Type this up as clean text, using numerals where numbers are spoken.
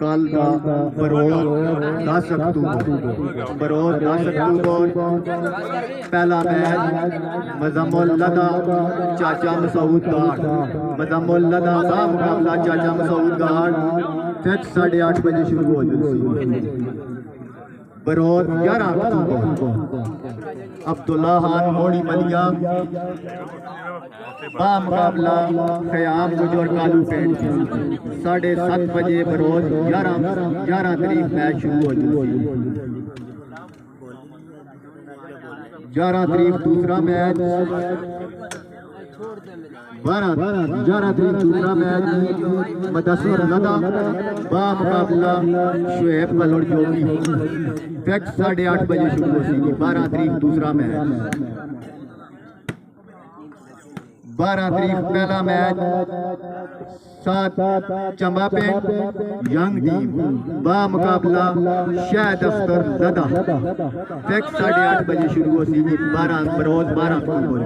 कल का बरोज 10 अक्तूबर पहला मैच मजमुल लदा चाचा मसूद गार्ड मजमुल लदा का मुकाबला चाचा मसूद गार्ड फिक्स 8:30 बजे शुरू हो जाएगी। बरोज 11 अक्तूबर अब्दुल्ला खान मोड़ी मलिया बा मुकाबला ख़याम गुजर कालू पेंट 7:30 बजे बरोज 11 तारीख मैच शुरू हो जाएगी। 11 तारीख दूसरा मैच 11 तारीख दूसरा मैच मदसर लदा बा मुकाबला शुएब कलोड़ जोगी फिक्स 8:30 बजे शुरू होगी। 12 तारीख दूसरा मैच 12 तारीख पहला मैच 7 चंबा पेंट यंग टीम बा मुकाबला शायद अख्तर लदा फिक्स 8:30 बजे शुरू होगी। 12 बरोज 12 अक्टूबर।